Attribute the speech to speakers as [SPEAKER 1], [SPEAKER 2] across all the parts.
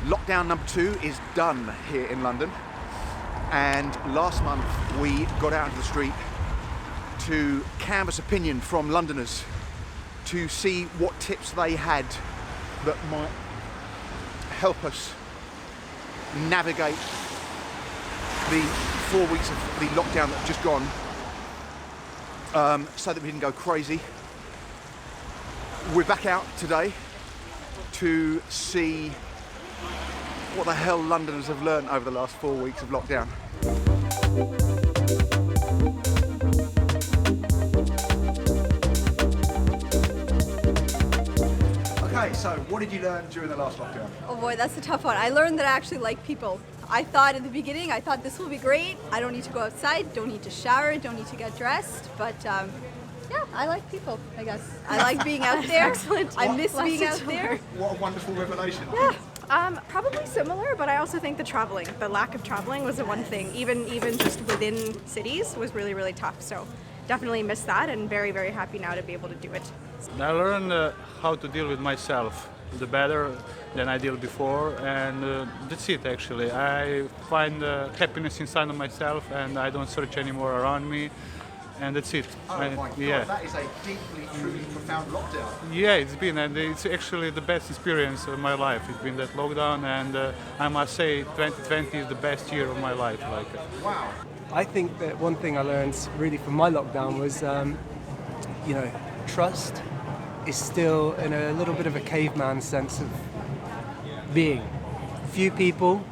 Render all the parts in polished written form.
[SPEAKER 1] Lockdown number 2 is done here in London, and last month we got out into the street to canvass opinion from Londoners to see what tips they had that might help us navigate the 4 weeks of the lockdown that's just gone, so that we didn't go crazy. We're back out today to see what the hell Londoners have learned over the last 4 weeks of lockdown. Okay, so what did you learn during the last lockdown?
[SPEAKER 2] Oh boy, that's a tough one. I learned that I actually like people. I thought in the beginning, this will be great. I don't need to go outside, don't need to shower, don't need to get dressed, but yeah, I like people, I guess. I like being out there.
[SPEAKER 3] Excellent.
[SPEAKER 2] I miss being out there.
[SPEAKER 1] What a wonderful revelation.
[SPEAKER 2] Yeah.
[SPEAKER 3] Probably similar, but I also think the lack of traveling was the one thing. Even just within cities was really, really tough. So definitely miss that, and very, very happy now to be able to do it.
[SPEAKER 4] I learned how to deal with myself the better than I did before, and that's it actually. I find happiness inside of myself, and I don't search anymore around me. And that's it.
[SPEAKER 1] Oh my God,
[SPEAKER 4] yeah.
[SPEAKER 1] That is a deeply, truly profound lockdown.
[SPEAKER 4] Yeah, it's actually the best experience of my life. It's been that lockdown, and I must say 2020 is the best year of my life.
[SPEAKER 1] Wow.
[SPEAKER 5] I think that one thing I learned really from my lockdown was, trust is still in a little bit of a caveman sense of being. Few people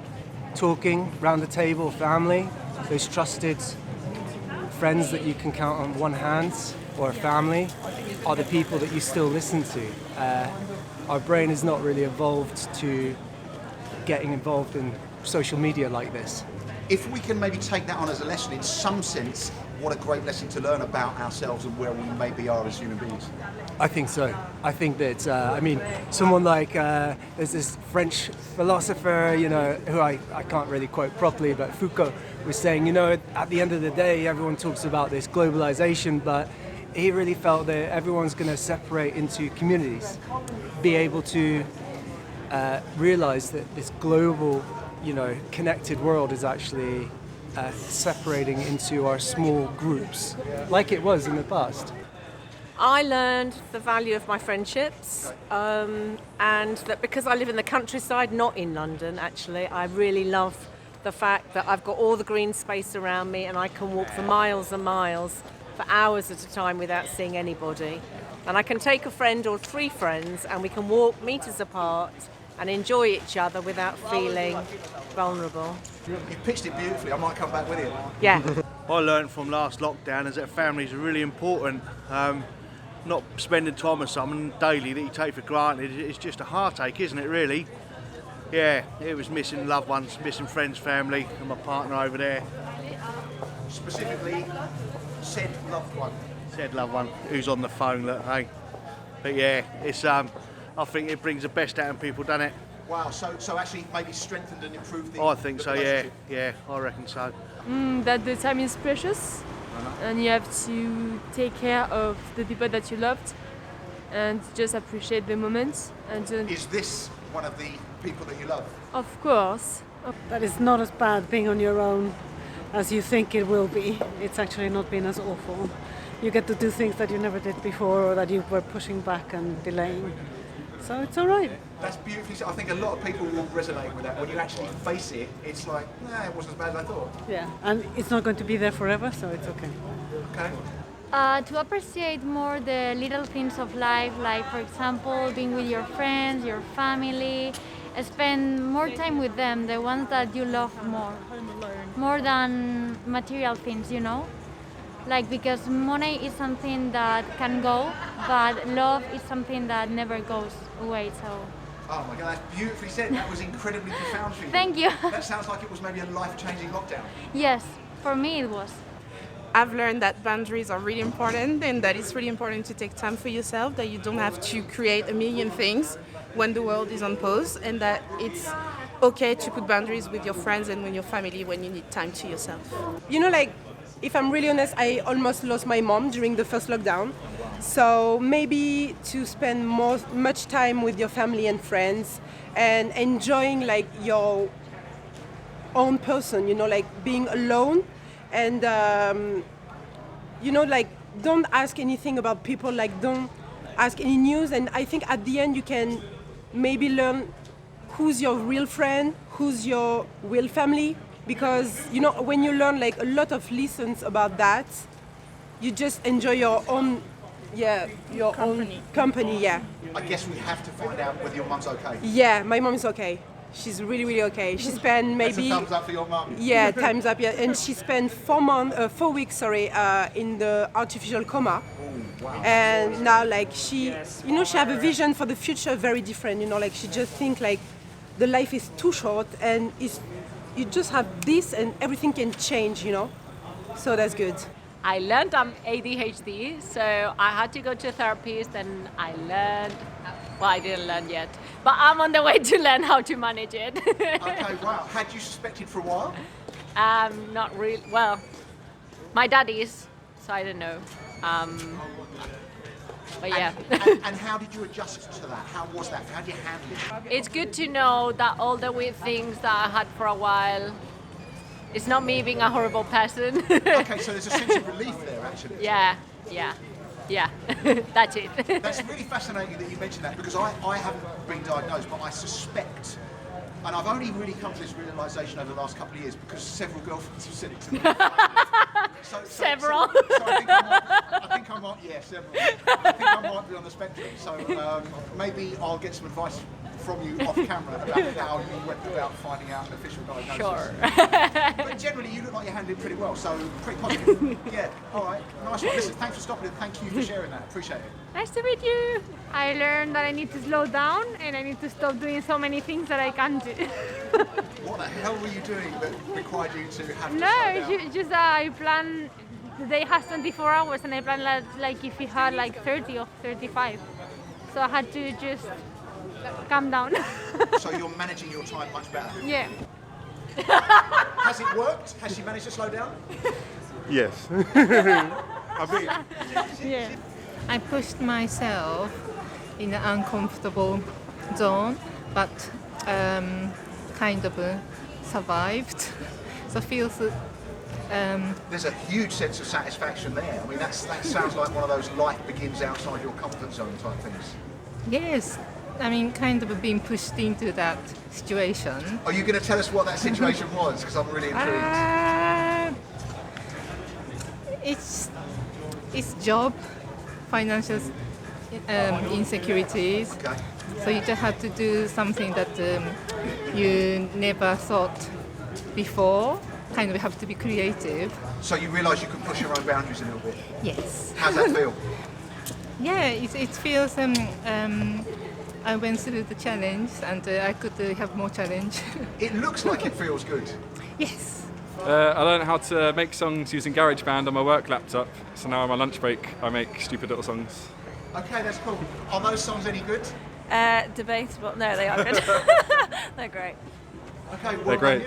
[SPEAKER 5] talking around the table, family, those trusted friends that you can count on one hand, or family, are the people that you still listen to. Our brain is not really evolved to getting involved in social media like this.
[SPEAKER 1] If we can maybe take that on as a lesson, in some sense, what a great lesson to learn about ourselves and where we maybe are as human beings.
[SPEAKER 5] I think so. I think that, someone like, there's this French philosopher, who I can't really quote properly, but Foucault was saying, at the end of the day, everyone talks about this globalization, but he really felt that everyone's going to separate into communities, be able to realize that this global, connected world is actually separating into our small groups, like it was in the past.
[SPEAKER 6] I learned the value of my friendships, and that because I live in the countryside, not in London actually, I really love the fact that I've got all the green space around me and I can walk for miles and miles for hours at a time without seeing anybody. And I can take a friend or 3 friends and we can walk meters apart and enjoy each other without feeling vulnerable.
[SPEAKER 1] You pitched it beautifully. I might come back with you.
[SPEAKER 6] Yeah.
[SPEAKER 7] I learned from last lockdown is that families are really important. Not spending time with someone daily that you take for granted, it's just a heartache, isn't it, really? Yeah, it was missing loved ones, missing friends, family, and my partner over there.
[SPEAKER 1] Specifically, said loved one.
[SPEAKER 7] Said loved one, who's on the phone, look, hey. But yeah, it's I think it brings the best out of people, doesn't it?
[SPEAKER 1] Wow, so actually maybe strengthened and improved the
[SPEAKER 7] I think so, yeah,
[SPEAKER 1] relationship.
[SPEAKER 7] yeah, I reckon so.
[SPEAKER 8] That the time is precious, and you have to take care of the people that you loved and just appreciate the moments. And
[SPEAKER 1] Is this one of the people that you love?
[SPEAKER 8] of course,
[SPEAKER 9] That it's not as bad being on your own as you think it will be. It's actually not been as awful. You get to do things that you never did before or that you were pushing back and delaying. So it's all right.
[SPEAKER 1] That's beautifully said. I think a lot of people will resonate with that. When you actually face it, it's like, nah, it wasn't as bad as I thought.
[SPEAKER 9] Yeah, and it's not going to be there forever, so it's okay.
[SPEAKER 1] Okay.
[SPEAKER 10] To appreciate more the little things of life, like for example being with your friends, your family, spend more time with them, the ones that you love more than material things, like, because money is something that can go, but love is something that never goes away. So
[SPEAKER 1] Oh my God, that's beautifully said. That was incredibly profound for you.
[SPEAKER 10] Thank you.
[SPEAKER 1] That sounds like it was maybe a life-changing lockdown.
[SPEAKER 10] yes, for me it was.
[SPEAKER 11] I've learned that boundaries are really important, and that it's really important to take time for yourself, that you don't have to create a million things when the world is on pause, and that it's okay to put boundaries with your friends and with your family when you need time to yourself.
[SPEAKER 12] If I'm really honest, I almost lost my mom during the first lockdown. So maybe to spend much time with your family and friends and enjoying like your own person, like being alone and like don't ask anything about people, like don't ask any news. And I think at the end you can maybe learn who's your real friend, who's your real family, because when you learn like a lot of lessons about that, you just enjoy your own company. Yeah.
[SPEAKER 1] I guess we have to find out whether your mum's okay.
[SPEAKER 12] Yeah, my mom is okay. She's really, really okay. She spent maybe...
[SPEAKER 1] That's a thumbs up for your mum.
[SPEAKER 12] Yeah, time's up, yeah. And she spent 4 weeks, in the artificial coma.
[SPEAKER 1] Oh, wow.
[SPEAKER 12] And now, like, she have a vision for the future very different, like, she just think, like, the life is too short and you just have this and everything can change, So that's good.
[SPEAKER 6] I learned I'm ADHD, so I had to go to a therapist and I learned, well, I didn't learn yet, but I'm on the way to learn how to manage it.
[SPEAKER 1] Okay, wow. Had you suspected for a while?
[SPEAKER 6] Not really, well, my dad is, so I don't know. But yeah.
[SPEAKER 1] And how did you adjust to that? How was that? How did you handle it?
[SPEAKER 6] It's good to know that all the weird things that I had for a while, it's not me being a horrible person.
[SPEAKER 1] Okay, so there's a sense of relief there, actually.
[SPEAKER 6] Yeah. That's it.
[SPEAKER 1] That's really fascinating that you mentioned that, because I haven't been diagnosed, but I suspect, and I've only really come to this realisation over the last couple of years because several girlfriends have said it to me.
[SPEAKER 6] Several?
[SPEAKER 1] So I think I might, yeah, several. I think I might be on the spectrum. So maybe I'll get some advice from you off camera about how you went about finding out an official diagnosis.
[SPEAKER 6] Sure.
[SPEAKER 1] But generally, you look like you're handling it pretty well, so pretty positive. Yeah, all right, nice one. Listen, thanks for stopping and thank you for sharing that. Appreciate it.
[SPEAKER 13] Nice to meet you. I learned that I need to slow down and I need to stop doing so many things that I can't do.
[SPEAKER 1] What the hell were you doing that required you to have to slow
[SPEAKER 13] No,
[SPEAKER 1] down?
[SPEAKER 13] just I plan, the day has 24 hours and I plan like if it had like 30 or 35. So I had to just calm down.
[SPEAKER 1] So you're managing your time much better?
[SPEAKER 13] Yeah.
[SPEAKER 1] Has it worked? Has she managed to slow down?
[SPEAKER 14] Yes.
[SPEAKER 13] Yeah.
[SPEAKER 15] I pushed myself in an uncomfortable zone, but kind of survived. So feels.
[SPEAKER 1] There's a huge sense of satisfaction there. I mean, that sounds like one of those life begins outside your comfort zone type things.
[SPEAKER 15] Yes. I mean, kind of being pushed into that situation.
[SPEAKER 1] Are you going to tell us what that situation was? Because I'm really intrigued.
[SPEAKER 15] It's job, financial insecurities.
[SPEAKER 1] Okay.
[SPEAKER 15] So you just have to do something that you never thought before. Kind of have to be creative.
[SPEAKER 1] So you realise you can push your own boundaries a little bit?
[SPEAKER 15] Yes.
[SPEAKER 1] How's that feel?
[SPEAKER 15] Yeah, it feels. I went through the challenge and I could have more challenge.
[SPEAKER 1] It looks like it feels good.
[SPEAKER 15] Yes.
[SPEAKER 14] I learned how to make songs using GarageBand on my work laptop. So now on my lunch break, I make stupid little songs.
[SPEAKER 1] Okay, that's cool. Are those songs any good?
[SPEAKER 16] Debatable. No, they are good. They're great.
[SPEAKER 1] Okay, well,
[SPEAKER 14] They're great.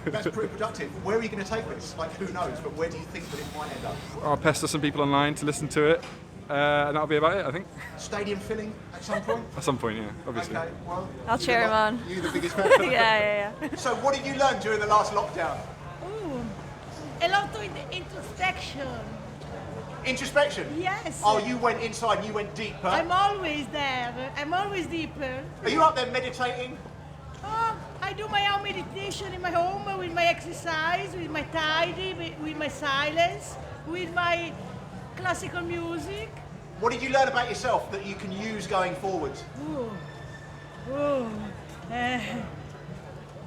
[SPEAKER 1] That's pretty productive. Where are you going to take this? Like, who knows? But where do you think that it might end up?
[SPEAKER 14] I'll pester some people online to listen to it. And that'll be about it, I think.
[SPEAKER 1] Stadium filling at some point?
[SPEAKER 14] At some point, yeah, obviously.
[SPEAKER 1] Okay, well,
[SPEAKER 16] I'll cheer him on.
[SPEAKER 1] You the biggest fan.
[SPEAKER 16] Yeah.
[SPEAKER 1] So what did you learn during the last lockdown?
[SPEAKER 17] A lot of introspection.
[SPEAKER 1] Introspection?
[SPEAKER 17] Yes.
[SPEAKER 1] Oh, you went inside and you went deeper?
[SPEAKER 17] I'm always there. I'm always deeper.
[SPEAKER 1] Are you up there meditating?
[SPEAKER 17] Oh, I do my own meditation in my home with my exercise, with my tidy, with my silence, with my classical music.
[SPEAKER 1] What did you learn about yourself that you can use going forward?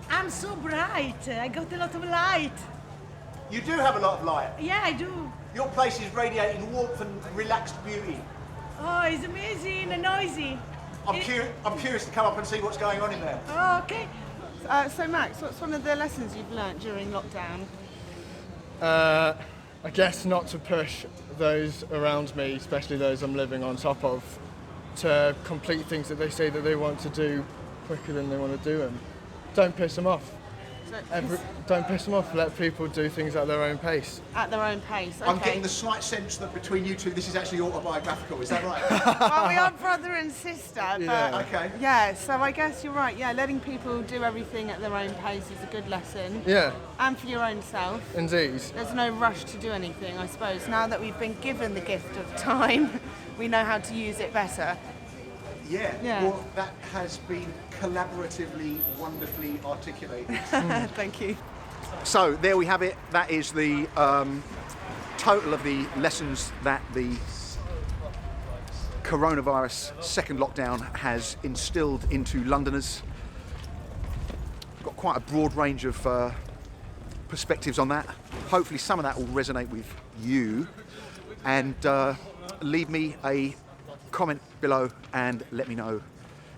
[SPEAKER 17] I'm so bright. I got a lot of light.
[SPEAKER 1] You do have a lot of light.
[SPEAKER 17] Yeah, I do.
[SPEAKER 1] Your place is radiating warmth and relaxed beauty.
[SPEAKER 17] Oh, it's amazing and noisy.
[SPEAKER 1] I'm curious to come up and see what's going on in there.
[SPEAKER 17] Oh, okay.
[SPEAKER 18] So Max, what's one of the lessons you've learnt during lockdown?
[SPEAKER 19] I guess not to push those around me, especially those I'm living on top of, to complete things that they say that they want to do quicker than they want to do them. Don't piss them off. Don't piss them off. Let people do things at their own pace.
[SPEAKER 18] At their own pace.
[SPEAKER 1] I'm
[SPEAKER 18] Okay.
[SPEAKER 1] getting the slight sense that between you two, this is actually autobiographical. Is that right?
[SPEAKER 18] Well, we are brother and sister. But
[SPEAKER 19] Yeah.
[SPEAKER 1] Okay.
[SPEAKER 18] Yeah, so I guess you're right. Yeah, letting people do everything at their own pace is a good lesson.
[SPEAKER 19] Yeah,
[SPEAKER 18] And for your own self.
[SPEAKER 19] indeed.
[SPEAKER 18] There's no rush to do anything, I suppose. Now that we've been given the gift of time, we know how to use it better.
[SPEAKER 1] Yeah.
[SPEAKER 18] Yeah.
[SPEAKER 1] Well, that has been collaboratively, wonderfully articulated.
[SPEAKER 18] Thank you.
[SPEAKER 1] So there we have it. That is the total of the lessons that the coronavirus second lockdown has instilled into Londoners. Got quite a broad range of perspectives on that. Hopefully some of that will resonate with you, and leave me a comment below and let me know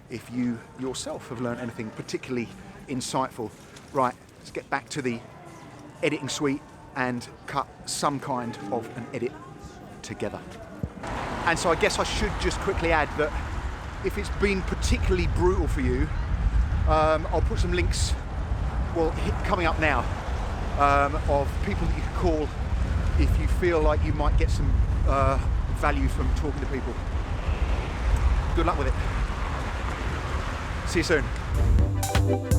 [SPEAKER 1] if you yourself have learned anything particularly insightful. Right, let's get back to the editing suite and cut some kind of an edit together. And so I guess I should just quickly add that if it's been particularly brutal for you, I'll put some links, well, coming up now, of people that you can call if you feel like you might get some value from talking to people. Good luck with it. See you soon.